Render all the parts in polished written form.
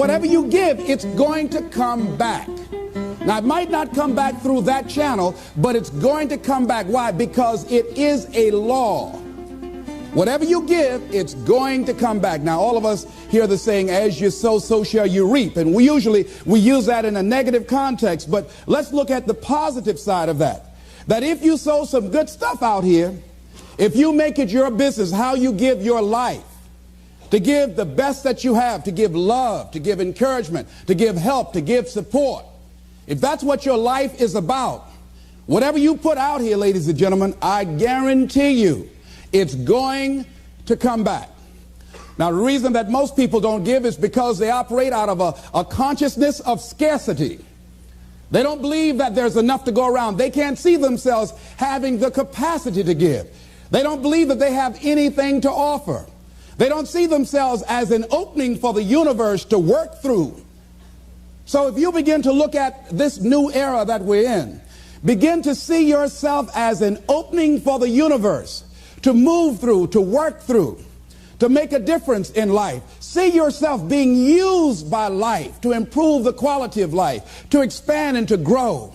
whatever you give, it's going to come back. Now, it might not come back through that channel, but it's going to come back. Why? Because it is a law. Whatever you give, it's going to come back. Now, all of us hear the saying, as you sow, so shall you reap. And we use that in a negative context. But let's look at the positive side of that. That if you sow some good stuff out here, if you make it your business, how you give your life, to give the best that you have, to give love, to give encouragement, to give help, to give support. If that's what your life is about, whatever you put out here, ladies and gentlemen, I guarantee you, it's going to come back. Now, the reason that most people don't give is because they operate out of a consciousness of scarcity. They don't believe that there's enough to go around. They can't see themselves having the capacity to give. They don't believe that they have anything to offer. They don't see themselves as an opening for the universe to work through. So if you begin to look at this new era that we're in, begin to see yourself as an opening for the universe to move through, to work through, to make a difference in life. See yourself being used by life to improve the quality of life, to expand and to grow.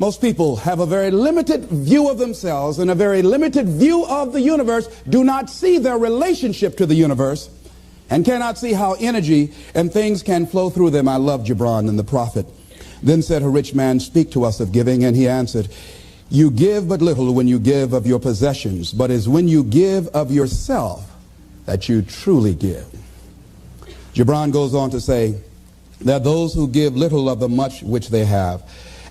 Most people have a very limited view of themselves and a very limited view of the universe, do not see their relationship to the universe, and cannot see how energy and things can flow through them. I love Gibran and the prophet. Then said a rich man, speak to us of giving. And he answered, you give but little when you give of your possessions, but it's when you give of yourself that you truly give. Gibran goes on to say, there are those who give little of the much which they have,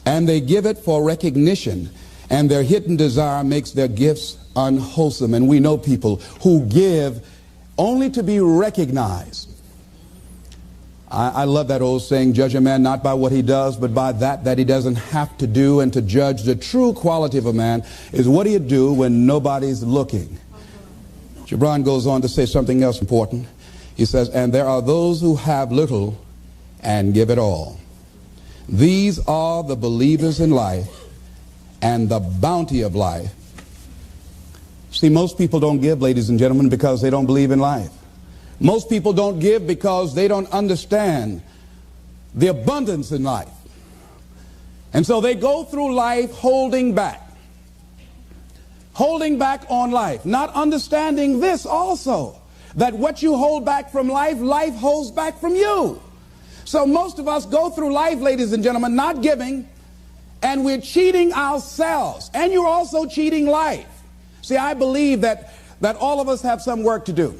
and they give it for recognition, and their hidden desire makes their gifts unwholesome. And we know people who give only to be recognized. I love that old saying, judge a man not by what he does, but by that he doesn't have to do. And to judge the true quality of a man is what do you do when nobody's looking. Gibran goes on to say something else important. He says, and there are those who have little and give it all. These are the believers in life and the bounty of life. See, most people don't give, ladies and gentlemen, because they don't believe in life. Most people don't give because they don't understand the abundance in life. And so they go through life holding back on life, not understanding this also, that what you hold back from life, life holds back from you. So most of us go through life, ladies and gentlemen, not giving, and we're cheating ourselves, and you're also cheating life. See, I believe that all of us have some work to do.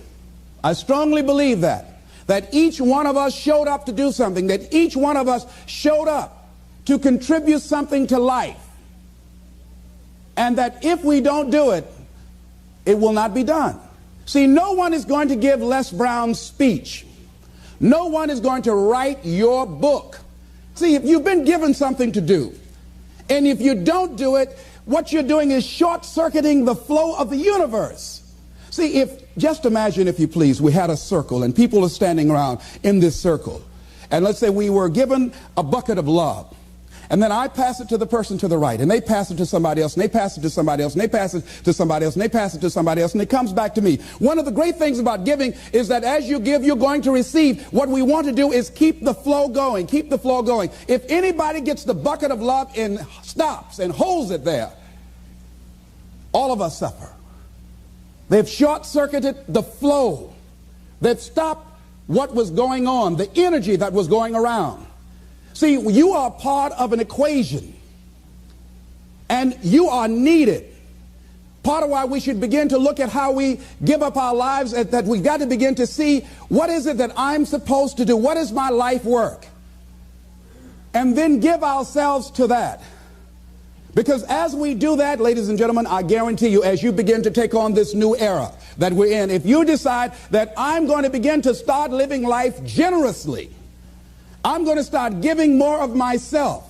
I strongly believe that each one of us showed up to do something, that each one of us showed up to contribute something to life. And that if we don't do it, it will not be done. See, no one is going to give Les Brown's speech. No one is going to write your book. See, if you've been given something to do, and if you don't do it, what you're doing is short-circuiting the flow of the universe. See, just imagine, if you please, we had a circle and people are standing around in this circle. And let's say we were given a bucket of love. And then I pass it to the person to the right, and they pass it to somebody else, and they pass it to somebody else, and they pass it to somebody else, and they pass it to somebody else, and it comes back to me. One of the great things about giving is that as you give, you're going to receive. What we want to do is keep the flow going, keep the flow going. If anybody gets the bucket of love and stops and holds it there, all of us suffer. They've short-circuited the flow. They've stopped what was going on, the energy that was going around. See, you are part of an equation, and you are needed. Part of why we should begin to look at how we give up our lives, that we've got to begin to see, what is it that I'm supposed to do? What is my life work? And then give ourselves to that. Because as we do that, ladies and gentlemen, I guarantee you, as you begin to take on this new era that we're in, if you decide that I'm going to begin to start living life generously, I'm going to start giving more of myself,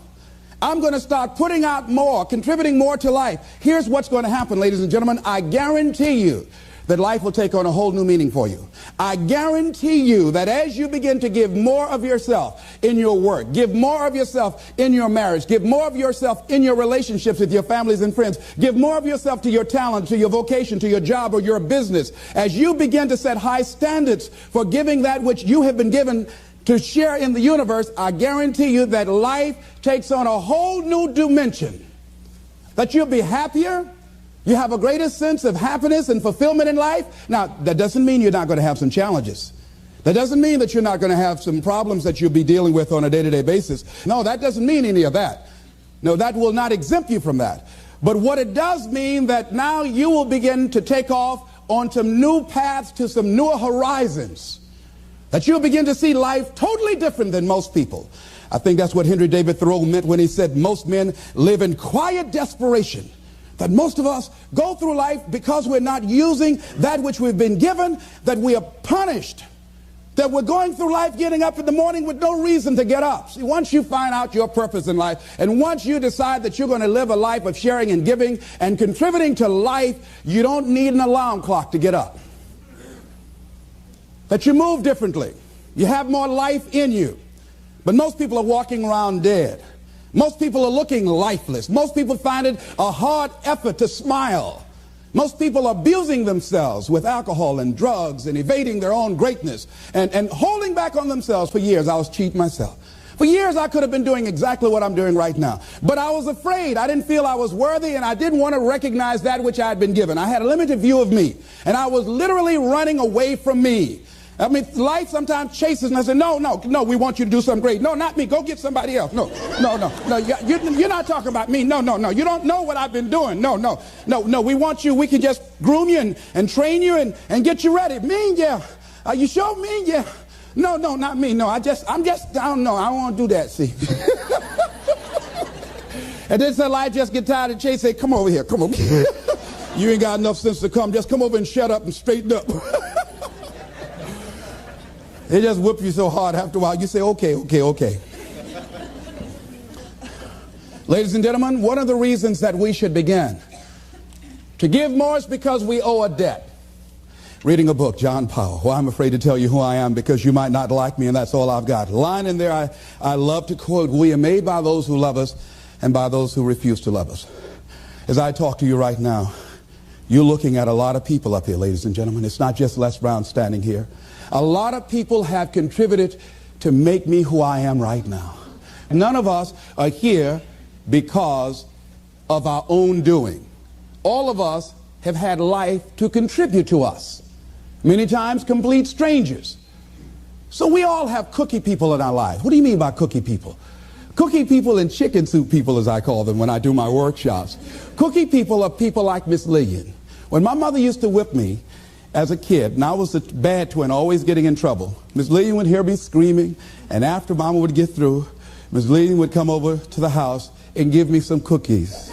I'm going to start putting out more, contributing more to life, here's what's going to happen, ladies and gentlemen. I guarantee you that life will take on a whole new meaning for you. I guarantee you that as you begin to give more of yourself in your work, give more of yourself in your marriage, give more of yourself in your relationships with your families and friends, give more of yourself to your talent, to your vocation, to your job or your business, as you begin to set high standards for giving that which you have been given to share in the universe, I guarantee you that life takes on a whole new dimension, that you'll be happier. You have a greater sense of happiness and fulfillment in life. Now, that doesn't mean you're not going to have some challenges. That doesn't mean that you're not going to have some problems that you'll be dealing with on a day-to-day basis. No, that doesn't mean any of that. No, that will not exempt you from that. But what it does mean that now you will begin to take off on some new paths to some newer horizons. That you'll begin to see life totally different than most people. I think that's what Henry David Thoreau meant when he said most men live in quiet desperation. That most of us go through life because we're not using that which we've been given, that we are punished, that we're going through life getting up in the morning with no reason to get up. See, once you find out your purpose in life, and once you decide that you're going to live a life of sharing and giving and contributing to life, you don't need an alarm clock to get up. That you move differently. You have more life in you. But most people are walking around dead. Most people are looking lifeless. Most people find it a hard effort to smile. Most people are abusing themselves with alcohol and drugs and evading their own greatness and holding back on themselves. For years, I was cheating myself. For years, I could have been doing exactly what I'm doing right now. But I was afraid. I didn't feel I was worthy, and I didn't want to recognize that which I had been given. I had a limited view of me, and I was literally running away from me. I mean, life sometimes chases, and I say, no, we want you to do something great. No, not me. Go get somebody else. No. You're not talking about me. No. You don't know what I've been doing. No. We want you. We can just groom you and train you and get you ready. Me, yeah. Are you sure? Me, yeah. No, not me. No, I don't know. I don't want to do that, see. And then so I just get tired of chase, say, come over here. Come over here. You ain't got enough sense to come. Just come over and shut up and straighten up. They just whip you so hard after a while, you say, okay. Ladies and gentlemen, one of the reasons that we should begin to give more is because we owe a debt. Reading a book, John Powell. Well, I'm afraid to tell you who I am because you might not like me, and that's all I've got. Line in there I love to quote, we are made by those who love us and by those who refuse to love us. As I talk to you right now, you're looking at a lot of people up here, ladies and gentlemen. It's not just Les Brown standing here. A lot of people have contributed to make me who I am right now. None of us are here because of our own doing. All of us have had life to contribute to us. Many times complete strangers. So we all have cookie people in our lives. What do you mean by cookie people? Cookie people and chicken soup people, as I call them when I do my workshops. Cookie people are people like Miss Lillian. When my mother used to whip me as a kid, and I was a bad twin, always getting in trouble, Miss Lillian would hear me screaming, and after Mama would get through, Miss Lillian would come over to the house and give me some cookies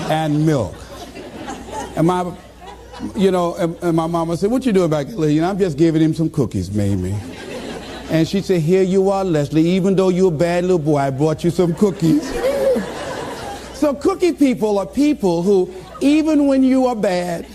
and milk. And my mama said, what you doing back there, Lillian? I'm just giving him some cookies, Mamie. And she said, here you are, Leslie. Even though you're a bad little boy, I brought you some cookies. So cookie people are people who, even when you are bad,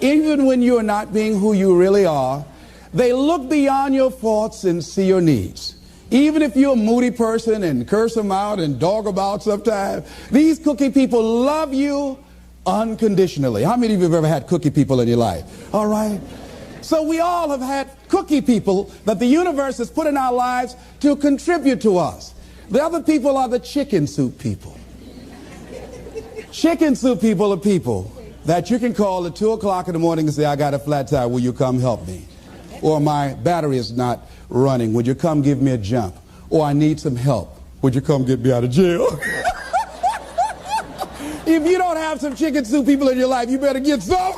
even when you are not being who you really are, they look beyond your faults and see your needs. Even if you're a moody person and curse them out and dog about sometimes, these cookie people love you unconditionally. How many of you have ever had cookie people in your life? All right. So we all have had cookie people that the universe has put in our lives to contribute to us. The other people are the chicken soup people. Chicken soup people are people that you can call at 2 o'clock in the morning and say, I got a flat tire, will you come help me? Or my battery is not running, would you come give me a jump? Or I need some help, would you come get me out of jail? If you don't have some chicken soup people in your life, you better get some.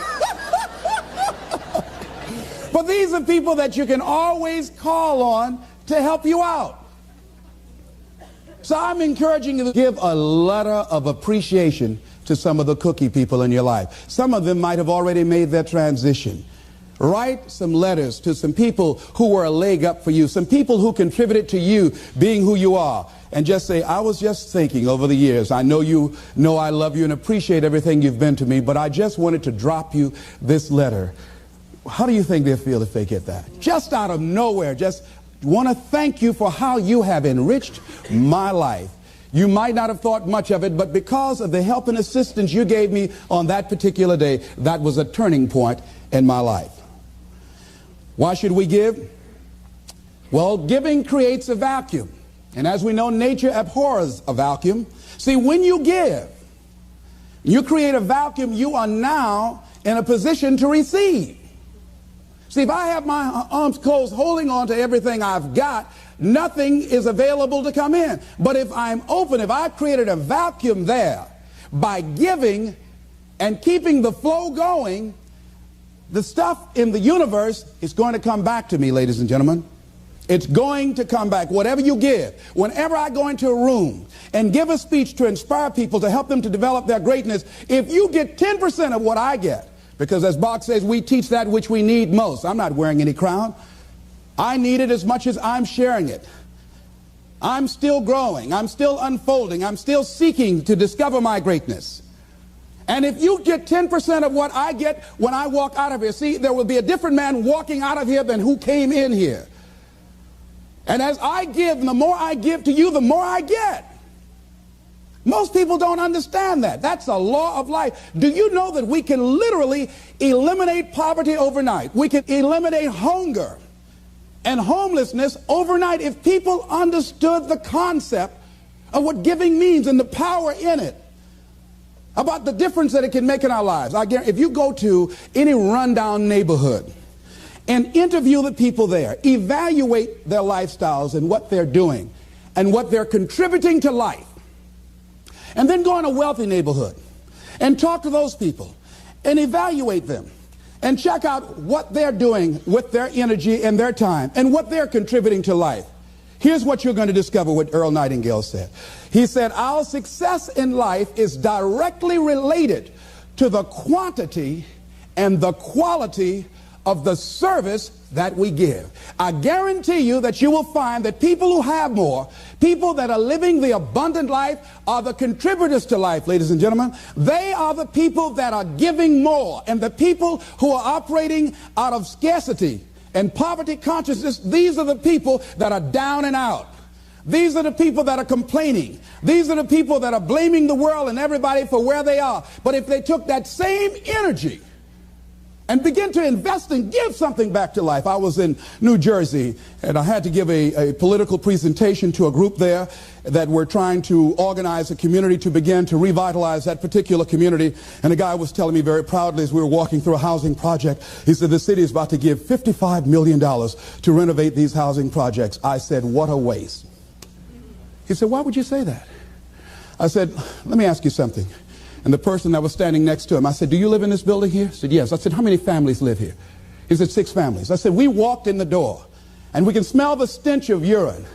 But these are people that you can always call on to help you out. So I'm encouraging you to give a letter of appreciation to some of the cookie people in your life. Some of them might have already made their transition. Write some letters to some people who were a leg up for you, some people who contributed to you being who you are. And just say, I was just thinking over the years, I know you know I love you and appreciate everything you've been to me, but I just wanted to drop you this letter. How do you think they'll feel if they get that? Just out of nowhere, just want to thank you for how you have enriched my life. You might not have thought much of it, but because of the help and assistance you gave me on that particular day, that was a turning point in my life. Why should we give? Well, giving creates a vacuum. And as we know, nature abhors a vacuum. See, when you give, you create a vacuum, you are now in a position to receive. See, if I have my arms closed holding on to everything I've got, nothing is available to come in. But if I'm open, if I've created a vacuum there by giving and keeping the flow going, the stuff in the universe is going to come back to me, ladies and gentlemen. It's going to come back. Whatever you give, whenever I go into a room and give a speech to inspire people, to help them to develop their greatness, if you get 10% of what I get, because as Bach says, we teach that which we need most. I'm not wearing any crown. I need it as much as I'm sharing it. I'm still growing. I'm still unfolding. I'm still seeking to discover my greatness. And if you get 10% of what I get when I walk out of here, see, there will be a different man walking out of here than who came in here. And as I give, and the more I give to you, the more I get. Most people don't understand that. That's a law of life. Do you know that we can literally eliminate poverty overnight? We can eliminate hunger and homelessness overnight if people understood the concept of what giving means and the power in it, about the difference that it can make in our lives. I guarantee, if you go to any rundown neighborhood and interview the people there, evaluate their lifestyles and what they're doing and what they're contributing to life, and then go in a wealthy neighborhood and talk to those people and evaluate them and check out what they're doing with their energy and their time and what they're contributing to life. Here's what you're going to discover, what Earl Nightingale said. He said, our success in life is directly related to the quantity and the quality of the service that we give. I guarantee you that you will find that people who have more, people that are living the abundant life, are the contributors to life, ladies and gentlemen. They are the people that are giving more. And the people who are operating out of scarcity and poverty consciousness, these are the people that are down and out. These are the people that are complaining. These are the people that are blaming the world and everybody for where they are. But if they took that same energy and begin to invest and give something back to life. I was in New Jersey, and I had to give a political presentation to a group there that were trying to organize a community to begin to revitalize that particular community. And a guy was telling me very proudly as we were walking through a housing project, he said, the city is about to give $55 million to renovate these housing projects. I said, what a waste. He said, why would you say that? I said, let me ask you something. And the person that was standing next to him, I said, do you live in this building here? He said, yes. I said, how many families live here? He said, 6 families. I said, we walked in the door and we can smell the stench of urine.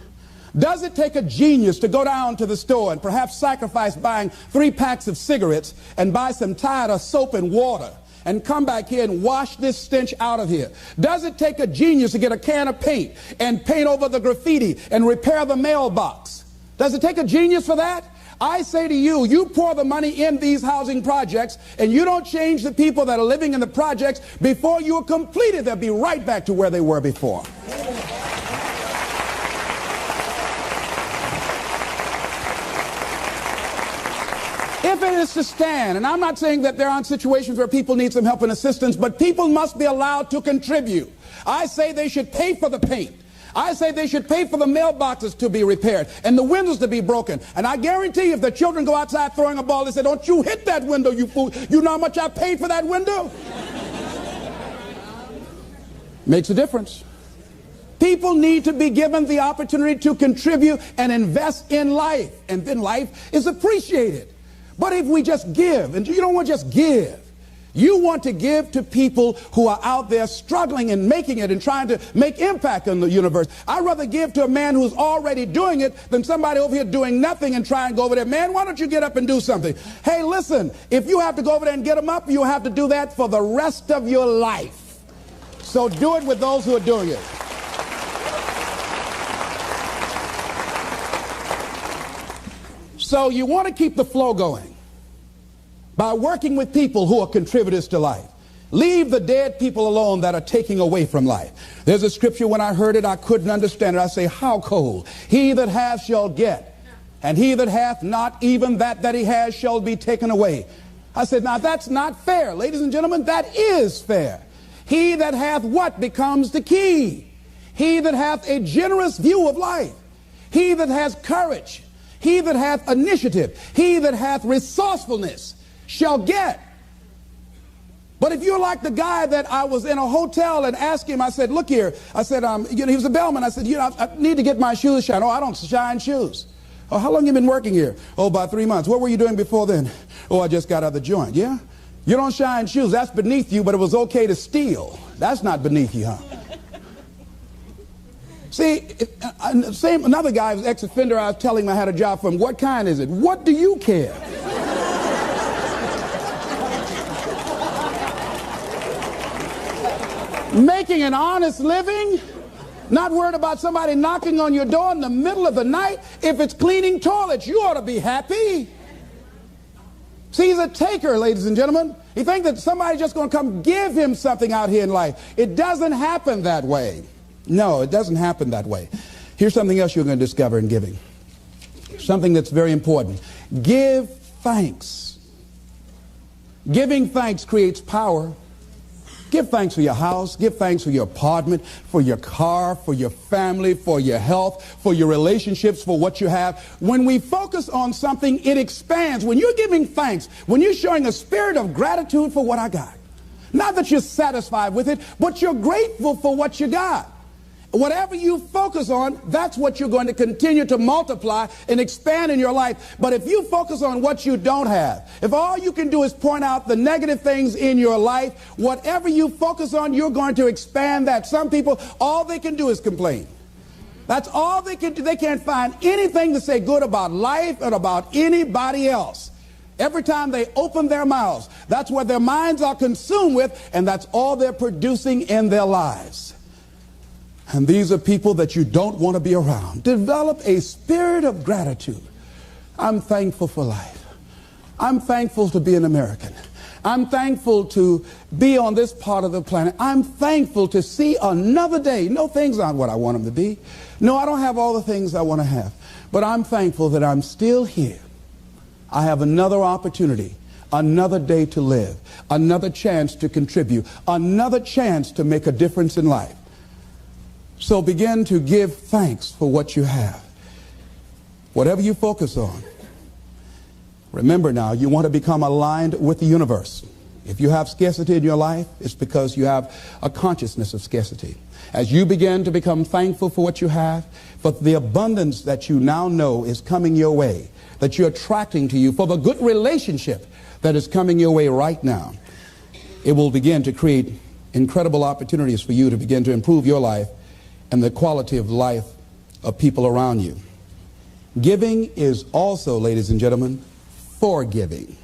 Does it take a genius to go down to the store and perhaps sacrifice buying 3 packs of cigarettes and buy some Tide or soap and water and come back here and wash this stench out of here? Does it take a genius to get a can of paint and paint over the graffiti and repair the mailbox? Does it take a genius for that? I say to you, you pour the money in these housing projects and you don't change the people that are living in the projects, before you are completed, they'll be right back to where they were before. If it is to stand, and I'm not saying that there aren't situations where people need some help and assistance, but people must be allowed to contribute. I say they should pay for the paint. I say they should pay for the mailboxes to be repaired and the windows to be broken. And I guarantee if the children go outside throwing a ball, they say, don't you hit that window, you fool. You know how much I paid for that window? Makes a difference. People need to be given the opportunity to contribute and invest in life. And then life is appreciated. But if we just give, and you don't want to just give, you want to give to people who are out there struggling and making it and trying to make impact on the universe. I'd rather give to a man who's already doing it than somebody over here doing nothing and try and go over there. Man, why don't you get up and do something? Hey, listen, if you have to go over there and get them up, you have to do that for the rest of your life. So do it with those who are doing it. So you want to keep the flow going by working with people who are contributors to life. Leave the dead people alone that are taking away from life. There's a scripture, when I heard it, I couldn't understand it. I say, how cold? He that hath shall get, and he that hath not, even that he has shall be taken away. I said, now that's not fair. Ladies and gentlemen, that is fair. He that hath what becomes the key? He that hath a generous view of life. He that has courage. He that hath initiative. He that hath resourcefulness shall get. But if you're like the guy that I was in a hotel and asked him, I said, look here. I said, he was a bellman. I said, I need to get my shoes shined. Oh, I don't shine shoes. Oh, how long you been working here? Oh, about 3 months. What were you doing before then? Oh, I just got out of the joint. Yeah? You don't shine shoes. That's beneath you, but it was okay to steal. That's not beneath you, huh? See, another guy was ex-offender. I was telling him I had a job for him. What kind is it? What do you care? Making an honest living, not worried about somebody knocking on your door in the middle of the night. If it's cleaning toilets, you ought to be happy. See, he's a taker, ladies and gentlemen. He thinks that somebody's just going to come give him something out here in life. It doesn't happen that way. No, it doesn't happen that way. Here's something else you're going to discover in giving. Something that's very important. Give thanks. Giving thanks creates power. Give thanks for your house. Give thanks for your apartment, for your car, for your family, for your health, for your relationships, for what you have. When we focus on something, it expands. When you're giving thanks, when you're showing a spirit of gratitude for what I got, not that you're satisfied with it, but you're grateful for what you got. Whatever you focus on, that's what you're going to continue to multiply and expand in your life. But if you focus on what you don't have, if all you can do is point out the negative things in your life, whatever you focus on, you're going to expand that. Some people, all they can do is complain. That's all they can do. They can't find anything to say good about life and about anybody else. Every time they open their mouths, that's what their minds are consumed with, and that's all they're producing in their lives. And these are people that you don't want to be around. Develop a spirit of gratitude. I'm thankful for life. I'm thankful to be an American. I'm thankful to be on this part of the planet. I'm thankful to see another day. No, things aren't what I want them to be. No, I don't have all the things I want to have. But I'm thankful that I'm still here. I have another opportunity, another day to live, another chance to contribute, another chance to make a difference in life. So begin to give thanks for what you have. Whatever you focus on. Remember now, you want to become aligned with the universe. If you have scarcity in your life, it's because you have a consciousness of scarcity. As you begin to become thankful for what you have, for the abundance that you now know is coming your way, that you're attracting to you, for the good relationship that is coming your way right now, it will begin to create incredible opportunities for you to begin to improve your life and the quality of life of people around you. Giving is also, ladies and gentlemen, forgiving.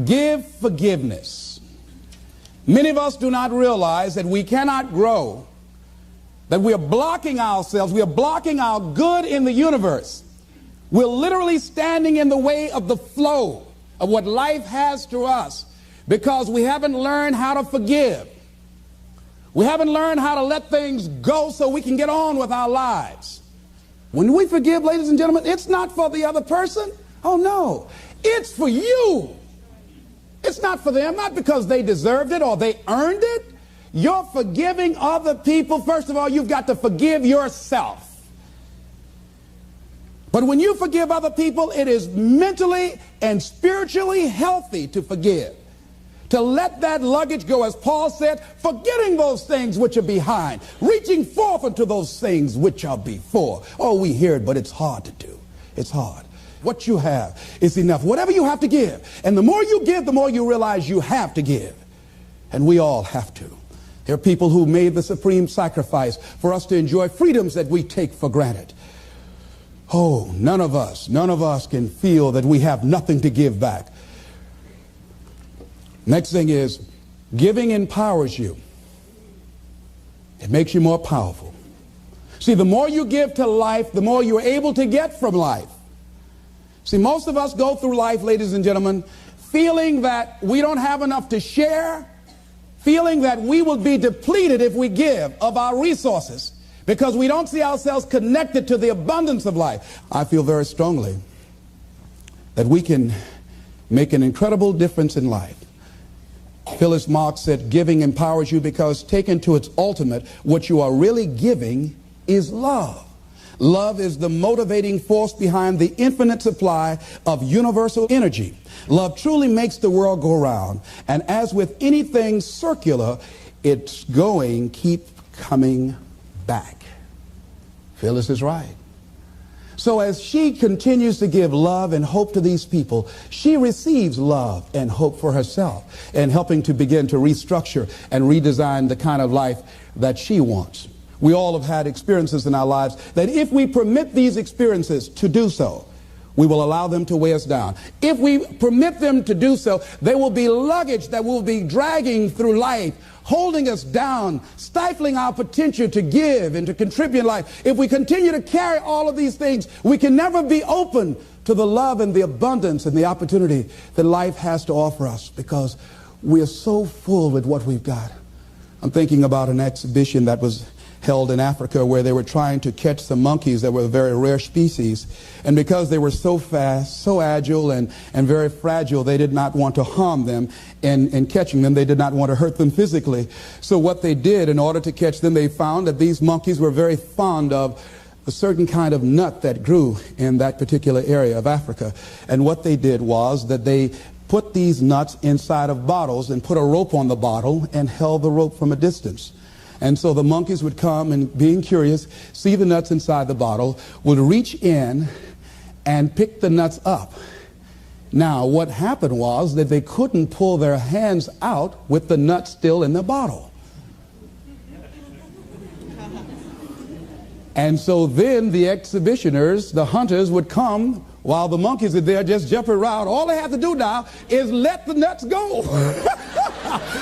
Give forgiveness. Many of us do not realize that we cannot grow, that we are blocking ourselves, we are blocking our good in the universe. We're literally standing in the way of the flow of what life has to us because we haven't learned how to forgive. We haven't learned how to let things go so we can get on with our lives. When we forgive, ladies and gentlemen, it's not for the other person. Oh, no. It's for you. It's not for them, not because they deserved it or they earned it. You're forgiving other people. First of all, you've got to forgive yourself. But when you forgive other people, it is mentally and spiritually healthy to forgive. To let that luggage go, as Paul said, forgetting those things which are behind, reaching forth unto those things which are before. Oh, we hear it, but it's hard to do. It's hard. What you have is enough. Whatever you have to give. And the more you give, the more you realize you have to give. And we all have to. There are people who made the supreme sacrifice for us to enjoy freedoms that we take for granted. Oh, none of us can feel that we have nothing to give back. Next thing is, Giving empowers you. It makes you more powerful. See, the more you give to life, the more you're able to get from life. See, most of us go through life, ladies and gentlemen, feeling that we don't have enough to share, feeling that we will be depleted if we give of our resources because we don't see ourselves connected to the abundance of life. I feel very strongly that we can make an incredible difference in life. Phyllis Marx said, giving empowers you because taken to its ultimate, what you are really giving is love. Love is the motivating force behind the infinite supply of universal energy. Love truly makes the world go round. And as with anything circular, it's keep coming back. Phyllis is right. So as she continues to give love and hope to these people, she receives love and hope for herself and helping to begin to restructure and redesign the kind of life that she wants. We all have had experiences in our lives that if we permit these experiences to do so, we will allow them to weigh us down. If we permit them to do so, they will be luggage that will be dragging through life, holding us down, stifling our potential to give and to contribute in life. If we continue to carry all of these things, we can never be open to the love and the abundance and the opportunity that life has to offer us because we are so full with what we've got. I'm thinking about an exhibition that was held in Africa where they were trying to catch some monkeys that were a very rare species. And because they were so fast, so agile, and very fragile, they did not want to harm them in catching them. They did not want to hurt them physically. So what they did in order to catch them, they found that these monkeys were very fond of a certain kind of nut that grew in that particular area of Africa. And what they did was that they put these nuts inside of bottles and put a rope on the bottle and held the rope from a distance. And so the monkeys would come and, being curious, see the nuts inside the bottle, would reach in and pick the nuts up. Now, what happened was that they couldn't pull their hands out with the nuts still in the bottle. And so then the exhibitioners, the hunters, would come while the monkeys are there just jumping around. All they have to do now is let the nuts go.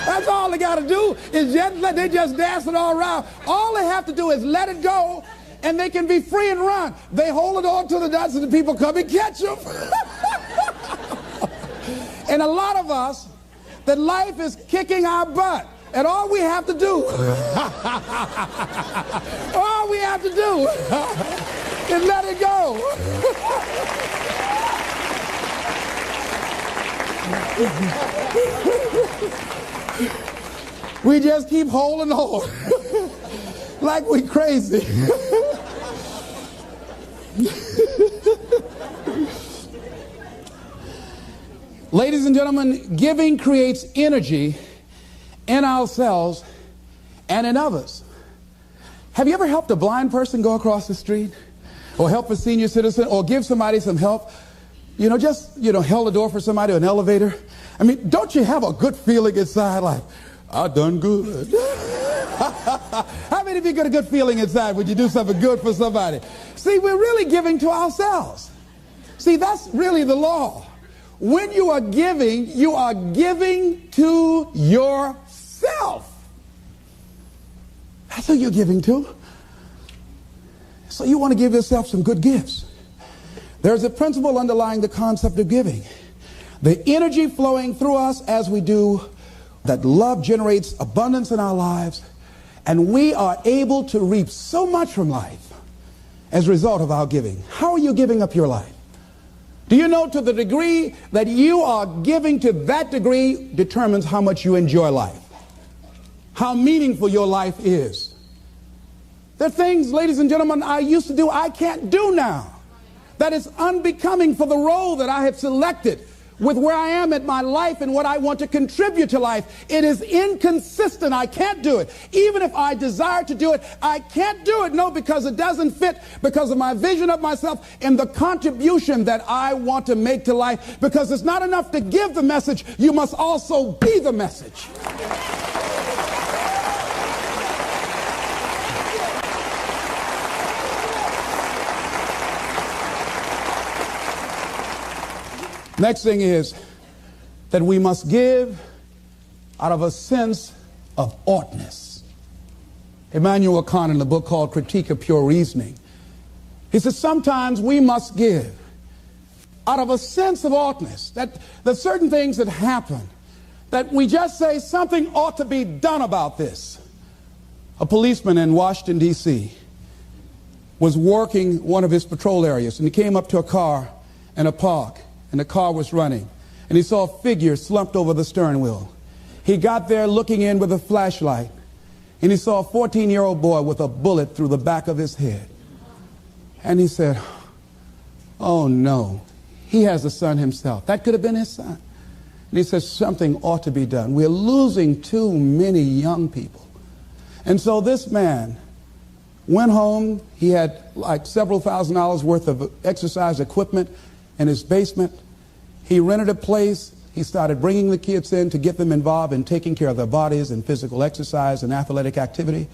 That's all they got to do is they just dancing all around. All they have to do is let it go and they can be free and run. They hold it on to the nuts and the people come and catch them. And a lot of us, that life is kicking our butt. And all we have to do, is let it go. We just keep holding on like we crazy. Ladies and gentlemen, giving creates energy in ourselves and in others. Have you ever helped a blind person go across the street? Or help a senior citizen? Or give somebody some help? Held a door for somebody, or an elevator? I mean, don't you have a good feeling inside like, I done good? How many of you get a good feeling inside when you do something good for somebody? See, we're really giving to ourselves. See, that's really the law. When you are giving to yourself. That's who you're giving to. So you want to give yourself some good gifts. There's a principle underlying the concept of giving. The energy flowing through us as we do, that love generates abundance in our lives, and we are able to reap so much from life as a result of our giving. How are you giving up your life? Do you know, to the degree that you are giving, to that degree determines how much you enjoy life, how meaningful your life is. There are things, ladies and gentlemen, I used to do I can't do now. That is unbecoming for the role that I have selected with where I am in my life and what I want to contribute to life. It is inconsistent. I can't do it. Even if I desire to do it, I can't do it. No, because it doesn't fit, because of my vision of myself and the contribution that I want to make to life. Because it's not enough to give the message. You must also be the message. Next thing is that we must give out of a sense of oughtness. Immanuel Kant, in a book called Critique of Pure Reasoning, he says sometimes we must give out of a sense of oughtness, that certain things that happen, that we just say something ought to be done about this. A policeman in Washington, D.C. was working one of his patrol areas, and he came up to a car in a park, and the car was running, and he saw a figure slumped over the stern wheel. He got there looking in with a flashlight, and he saw a 14-year-old boy with a bullet through the back of his head. And he said, oh no, he has a son himself. That could have been his son. And he says something ought to be done. We're losing too many young people. And so this man went home. He had like several $1,000s worth of exercise equipment in his basement. He rented a place. He started bringing the kids in to get them involved in taking care of their bodies and physical exercise and athletic activity.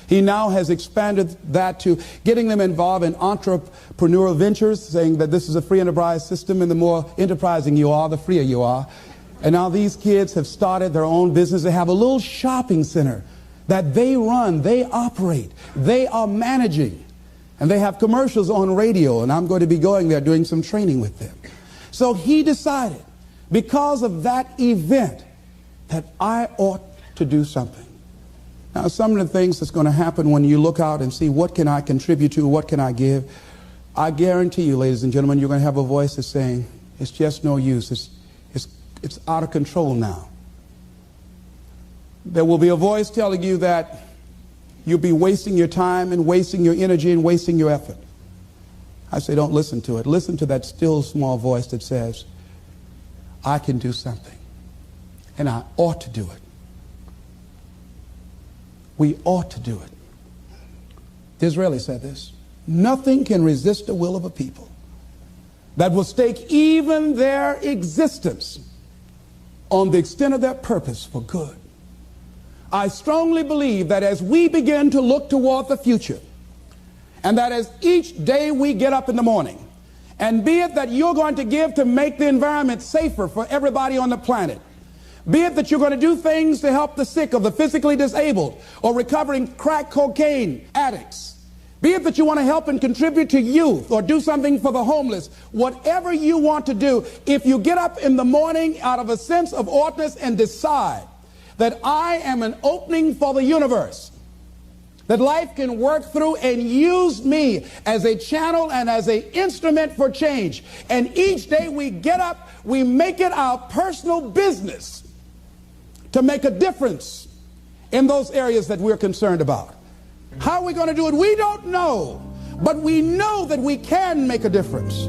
He now has expanded that to getting them involved in entrepreneurial ventures, saying that this is a free enterprise system, and the more enterprising you are, the freer you are. And now these kids have started their own business. They have a little shopping center that they run, they operate, they are managing. And they have commercials on radio, and I'm going to be going there doing some training with them. So he decided, because of that event, that I ought to do something. Now, some of the things that's going to happen when you look out and see what can I contribute to, what can I give, I guarantee you, ladies and gentlemen, you're going to have a voice that's saying, it's just no use. It's out of control now. There will be a voice telling you that you'll be wasting your time and wasting your energy and wasting your effort. I say don't listen to it. Listen to that still small voice that says, I can do something, and I ought to do it. We ought to do it. Disraeli said this: nothing can resist the will of a people that will stake even their existence on the extent of their purpose for good. I strongly believe that as we begin to look toward the future, and that as each day we get up in the morning, and be it that you're going to give to make the environment safer for everybody on the planet, be it that you're going to do things to help the sick or the physically disabled or recovering crack cocaine addicts, be it that you want to help and contribute to youth or do something for the homeless, whatever you want to do, if you get up in the morning out of a sense of oughtness and decide that I am an opening for the universe, that life can work through and use me as a channel and as an instrument for change, and each day we get up, we make it our personal business to make a difference in those areas that we're concerned about. How are we going to do it? We don't know, but we know that we can make a difference.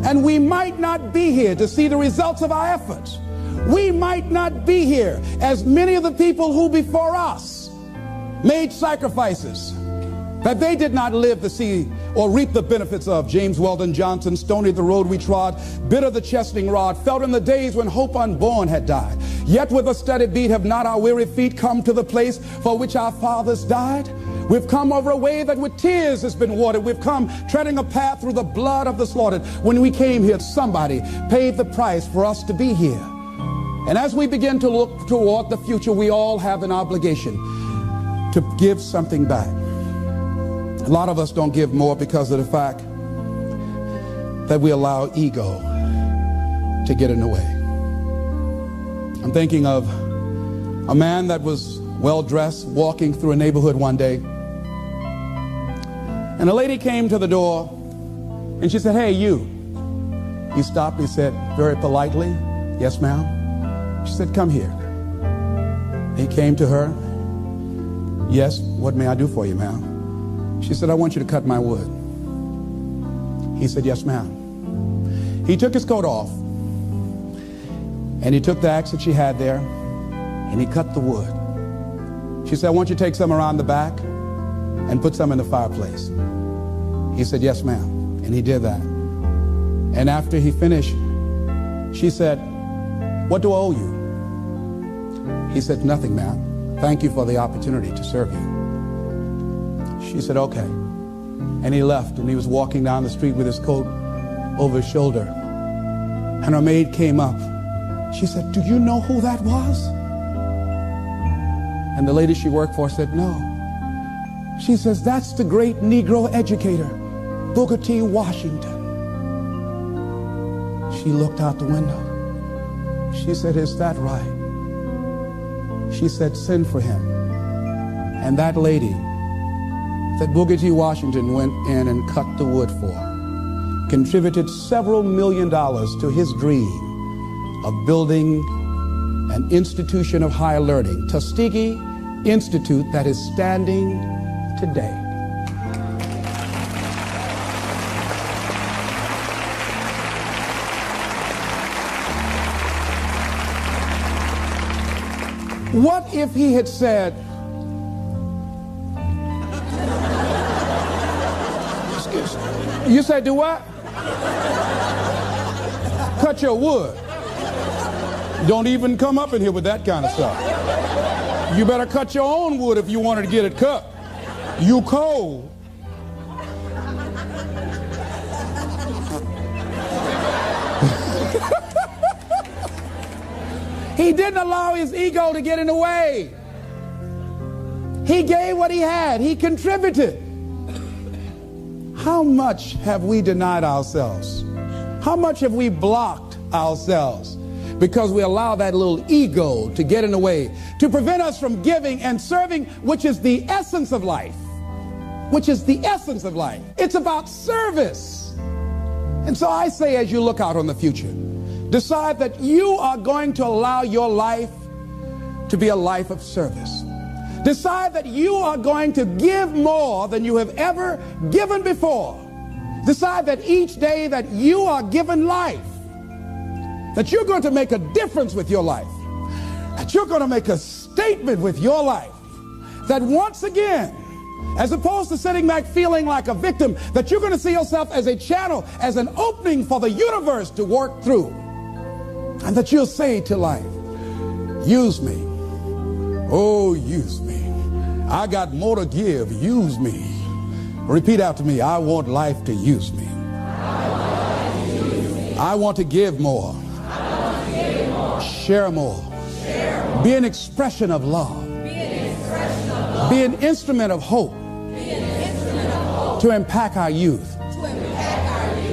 And we might not be here to see the results of our efforts. We might not be here as many of the people who before us made sacrifices that they did not live to see or reap the benefits of. James Weldon Johnson, stony the road we trod, bitter the chastening rod, felt in the days when hope unborn had died. Yet with a steady beat have not our weary feet come to the place for which our fathers died. We've come over a way that with tears has been watered. We've come treading a path through the blood of the slaughtered. When we came here, somebody paid the price for us to be here. And as we begin to look toward the future, we all have an obligation to give something back. A lot of us don't give more because of the fact that we allow ego to get in the way. I'm thinking of a man that was well-dressed, walking through a neighborhood one day, and a lady came to the door, and she said, "Hey, you." He stopped. He said very politely, "Yes, ma'am." She said, "Come here." He came to her. "Yes, what may I do for you, ma'am?" She said, "I want you to cut my wood." He said, "Yes, ma'am." He took his coat off, and he took the axe that she had there, and he cut the wood. She said, "I want you to take some around the back and put some in the fireplace." He said, "Yes, ma'am." And he did that. And after he finished, she said, "What do I owe you?" He said, "Nothing, ma'am. Thank you for the opportunity to serve you." She said, "Okay." And he left, and he was walking down the street with his coat over his shoulder. And her maid came up. She said, "Do you know who that was?" And the lady she worked for said, no. She says, that's the great Negro educator, Booker T. Washington. She looked out the window. She said, is that right? She said, send for him. And that lady that Booker T. Washington went in and cut the wood for contributed several $1 million to his dream of building an institution of higher learning, Tuskegee Institute, that is standing today. What if he had said, you said do what? Cut your wood. Don't even come up in here with that kind of stuff. You better cut your own wood if you wanted to get it cut. You cold. He didn't allow his ego to get in the way. He gave what he had. He contributed. How much have we denied ourselves? How much have we blocked ourselves because we allow that little ego to get in the way, to prevent us from giving and serving, which is the essence of life. Which is the essence of life. It's about service. And so I say, as you look out on the future, decide that you are going to allow your life to be a life of service. Decide that you are going to give more than you have ever given before. Decide that each day that you are given life, that you're going to make a difference with your life, that you're going to make a statement with your life, that once again, as opposed to sitting back feeling like a victim, that you're going to see yourself as a channel, as an opening for the universe to work through. And that you'll say to life, use me. Oh, use me. I got more to give. Use me. Repeat after me. I want life to use me. I want to give more. Share more. Be an expression of love. Be an instrument of hope. To impact our youth.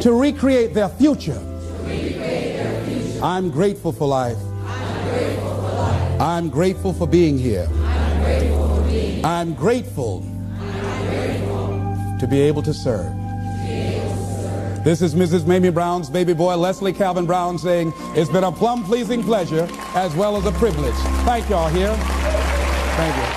To recreate their future. I'm grateful for life. I'm grateful for being here. I'm grateful to be able to serve. This is Mrs. Mamie Brown's baby boy, Leslie Calvin Brown, saying, it's been a plum-pleasing pleasure as well as a privilege. Thank y'all here. Thank you.